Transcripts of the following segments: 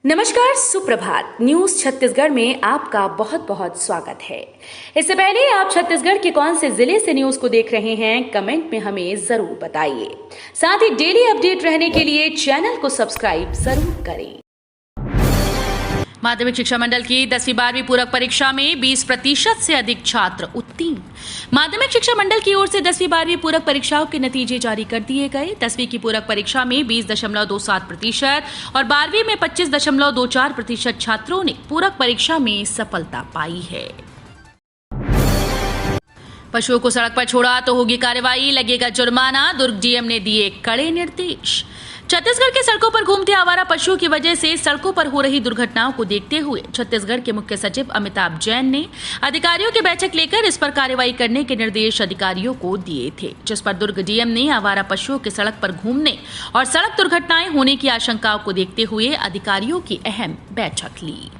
नमस्कार, सुप्रभात। न्यूज छत्तीसगढ़ में आपका बहुत बहुत स्वागत है। इससे पहले आप छत्तीसगढ़ के कौन से जिले से न्यूज को देख रहे हैं, कमेंट में हमें जरूर बताइए। साथ ही डेली अपडेट रहने के लिए चैनल को सब्सक्राइब जरूर करें। माध्यमिक शिक्षा मंडल की 10वीं-12वीं पूरक परीक्षा में 20% से अधिक छात्र उत्तीर्ण। माध्यमिक शिक्षा मंडल की ओर से 10वीं-12वीं पूरक परीक्षाओं के नतीजे जारी कर दिए गए। 10वीं की पूरक परीक्षा में 20.27% और 12वीं में 25.24% छात्रों ने पूरक परीक्षा में सफलता पाई है। पशुओं को सड़क पर छोड़ा तो होगी कार्रवाई, लगेगा जुर्माना, दुर्ग डीएम ने दिए कड़े निर्देश। छत्तीसगढ़ के सड़कों पर घूमते आवारा पशुओं की वजह से सड़कों पर हो रही दुर्घटनाओं को देखते हुए छत्तीसगढ़ के मुख्य सचिव अमिताभ जैन ने अधिकारियों की बैठक लेकर इस पर कार्रवाई करने के निर्देश अधिकारियों को दिए थे, जिस पर दुर्ग डीएम ने आवारा पशुओं के सड़क पर घूमने और सड़क दुर्घटनाएं होने की आशंकाओं को देखते हुए अधिकारियों की अहम बैठक ली।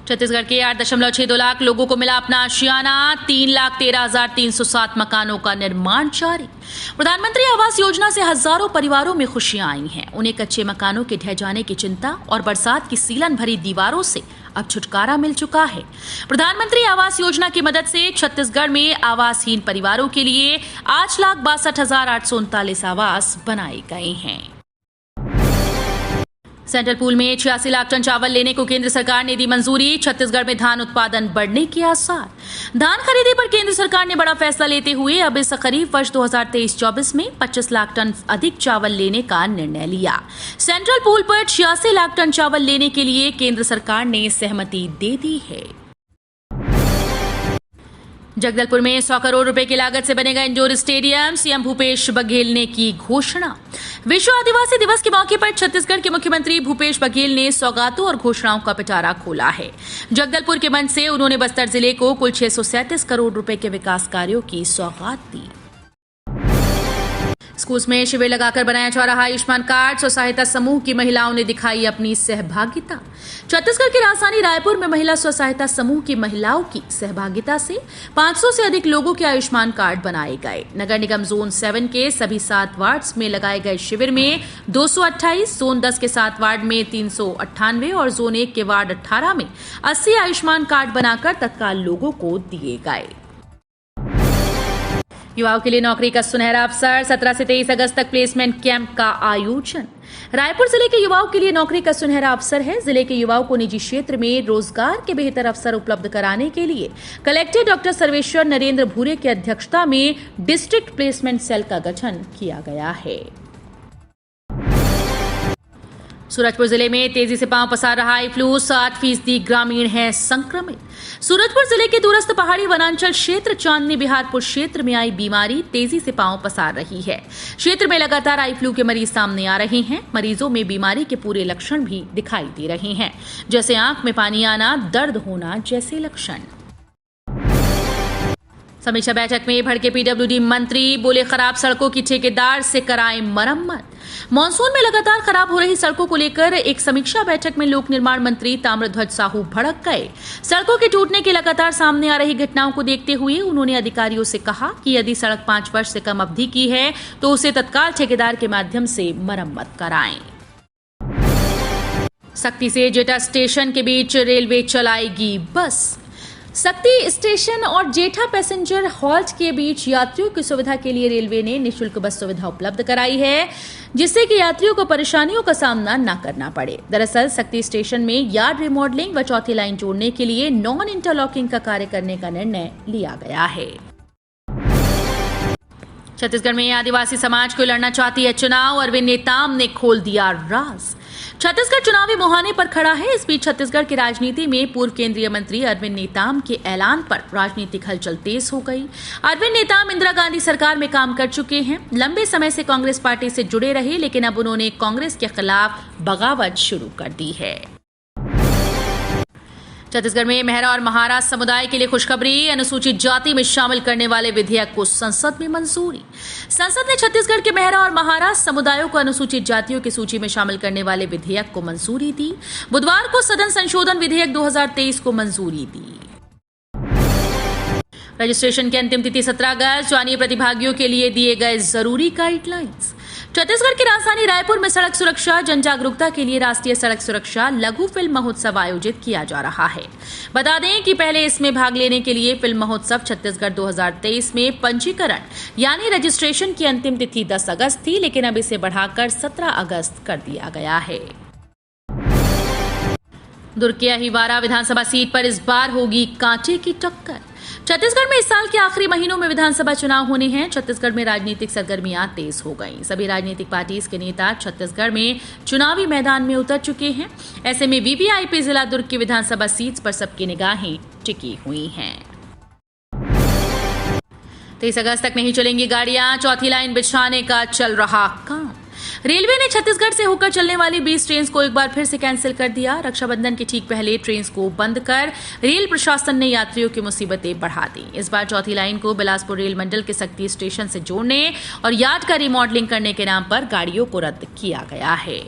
छत्तीसगढ़ के 8.62 लाख लोगों को मिला अपना आशियाना, 3,13,307 मकानों का निर्माण जारी। प्रधानमंत्री आवास योजना से हजारों परिवारों में खुशियां आई हैं। उन्हें कच्चे मकानों के ढह जाने की चिंता और बरसात की सीलन भरी दीवारों से अब छुटकारा मिल चुका है। प्रधानमंत्री आवास योजना की मदद से छत्तीसगढ़ में आवासहीन परिवारों के लिए 8,62,839 आवास बनाए गए हैं। सेंट्रल पूल में 86 लाख टन चावल लेने को केंद्र सरकार ने दी मंजूरी। छत्तीसगढ़ में धान उत्पादन बढ़ने के आसार। धान खरीदी पर केंद्र सरकार ने बड़ा फैसला लेते हुए अब इस खरीफ वर्ष 2023-24 में 25 लाख टन अधिक चावल लेने का निर्णय लिया। सेंट्रल पूल पर 86 लाख टन चावल लेने के लिए केंद्र सरकार ने सहमति दे दी है। जगदलपुर में 100 करोड़ रुपए की लागत से बनेगा indoor stadium, CM Bhupesh Baghel ने की घोषणा। विश्व आदिवासी दिवस के मौके पर छत्तीसगढ़ के मुख्यमंत्री भूपेश बघेल ने सौगातों और घोषणाओं का पिटारा खोला है। जगदलपुर के मंच से उन्होंने बस्तर जिले को कुल 637 करोड़ रुपए के विकास कार्यों की सौगात दी। स्कूल्स में शिविर लगाकर बनाया जा रहा आयुष्मान कार्ड, स्व सहायता समूह की महिलाओं ने दिखाई अपनी सहभागिता। छत्तीसगढ़ की राजधानी रायपुर में महिला स्व सहायता समूह की महिलाओं की सहभागिता से 500 से अधिक लोगों के आयुष्मान कार्ड बनाए गए। नगर निगम जोन 7 के सभी 7 वार्ड्स में लगाए गए शिविर में 228, जोन 10 के 7 वार्ड में 398 और जोन 1 के वार्ड 18 में 80 आयुष्मान कार्ड बनाकर तत्काल लोगों को दिए गए। युवाओं के लिए नौकरी का सुनहरा अवसर, 17 से 23 अगस्त तक प्लेसमेंट कैंप का आयोजन। रायपुर जिले के युवाओं के लिए नौकरी का सुनहरा अवसर है। जिले के युवाओं को निजी क्षेत्र में रोजगार के बेहतर अवसर उपलब्ध कराने के लिए कलेक्टर डॉक्टर सर्वेश्वर नरेंद्र भूरे की अध्यक्षता में डिस्ट्रिक्ट प्लेसमेंट सेल का गठन किया गया है। सूरजपुर जिले में तेजी से पांव पसार रहा आई फ्लू, 60% ग्रामीण है संक्रमित। सूरजपुर जिले के दूरस्थ पहाड़ी वनांचल क्षेत्र चांदनी बिहारपुर क्षेत्र में आई बीमारी तेजी से पांव पसार रही है। क्षेत्र में लगातार आई फ्लू के मरीज सामने आ रहे हैं। मरीजों में बीमारी के पूरे लक्षण भी दिखाई दे रहे हैं, जैसे आंख में पानी आना, दर्द होना जैसे लक्षण। समीक्षा बैठक में भड़के पीडब्ल्यूडी मंत्री, बोले खराब सड़कों की ठेकेदार से कराएं मरम्मत। मानसून में लगातार खराब हो रही सड़कों को लेकर एक समीक्षा बैठक में लोक निर्माण मंत्री ताम्रध्वज साहू भड़क गए। सड़कों के टूटने की लगातार सामने आ रही घटनाओं को देखते हुए उन्होंने अधिकारियों से कहा कि यदि सड़क 5 वर्ष से कम अवधि की है तो उसे तत्काल ठेकेदार के माध्यम से मरम्मत कराएं। सक्ती से जेठा स्टेशन के बीच रेलवे चलाएगी बस। सक्ती स्टेशन और जेठा पैसेंजर हॉल्ट के बीच यात्रियों की सुविधा के लिए रेलवे ने निःशुल्क बस सुविधा उपलब्ध कराई है, जिससे कि यात्रियों को परेशानियों का सामना न करना पड़े। दरअसल सक्ती स्टेशन में यार्ड रिमॉडलिंग व चौथी लाइन जोड़ने के लिए नॉन इंटरलॉकिंग का कार्य करने का निर्णय लिया गया है। छत्तीसगढ़ में आदिवासी समाज को लड़ना चाहती है चुनाव, अरविंद नेताम ने खोल दिया राज। छत्तीसगढ़ चुनावी मुहाने पर खड़ा है। इस बीच छत्तीसगढ़ की राजनीति में पूर्व केंद्रीय मंत्री अरविंद नेताम के ऐलान पर राजनीतिक हलचल तेज हो गई। अरविंद नेताम इंदिरा गांधी सरकार में काम कर चुके हैं। लंबे समय से कांग्रेस पार्टी से जुड़े रहे, लेकिन अब उन्होंने कांग्रेस के खिलाफ बगावत शुरू कर दी है। छत्तीसगढ़ में मेहरा और महारा समुदाय के लिए खुशखबरी, अनुसूचित जाति में शामिल करने वाले विधेयक को संसद में मंजूरी। संसद ने छत्तीसगढ़ के मेहरा और महारा समुदायों को अनुसूचित जातियों की सूची में शामिल करने वाले विधेयक को मंजूरी दी। बुधवार को सदन संशोधन विधेयक 2023 को मंजूरी दी। रजिस्ट्रेशन की अंतिम तिथि 17 अगस्त। जानिए प्रतिभागियों के लिए दिए गए जरूरी गाइडलाइंस। छत्तीसगढ़ की राजधानी रायपुर में सड़क सुरक्षा जन जागरूकता के लिए राष्ट्रीय सड़क सुरक्षा लघु फिल्म महोत्सव आयोजित किया जा रहा है। बता दें कि पहले इसमें भाग लेने के लिए फिल्म महोत्सव छत्तीसगढ़ 2023 में पंजीकरण यानी रजिस्ट्रेशन की अंतिम तिथि 10 अगस्त थी, लेकिन अब इसे बढ़ाकर 17 अगस्त कर दिया गया है। दुर्ग के अहिवारा विधानसभा सीट पर इस बार होगी कांटे की टक्कर। छत्तीसगढ़ में इस साल के आखिरी महीनों में विधानसभा चुनाव होने हैं। छत्तीसगढ़ में राजनीतिक सरगर्मियां तेज हो गईं। सभी राजनीतिक पार्टी के नेता छत्तीसगढ़ में चुनावी मैदान में उतर चुके हैं। ऐसे में वीवीआईपी जिला दुर्ग की विधानसभा सीट पर सबकी निगाहें टिकी हुई हैं। 23 अगस्त तक नहीं चलेंगी गाड़ियां, चौथी लाइन बिछाने का चल रहा काम। रेलवे ने छत्तीसगढ़ से होकर चलने वाली 20 ट्रेन को एक बार फिर से कैंसिल कर दिया। रक्षाबंधन के ठीक पहले ट्रेन को बंद कर रेल प्रशासन ने यात्रियों की मुसीबतें बढ़ा दी। इस बार चौथी लाइन को बिलासपुर रेल मंडल के सक्ती स्टेशन से जोड़ने और यार्ड का रिमॉडलिंग करने के नाम पर गाड़ियों को रद्द किया गया है।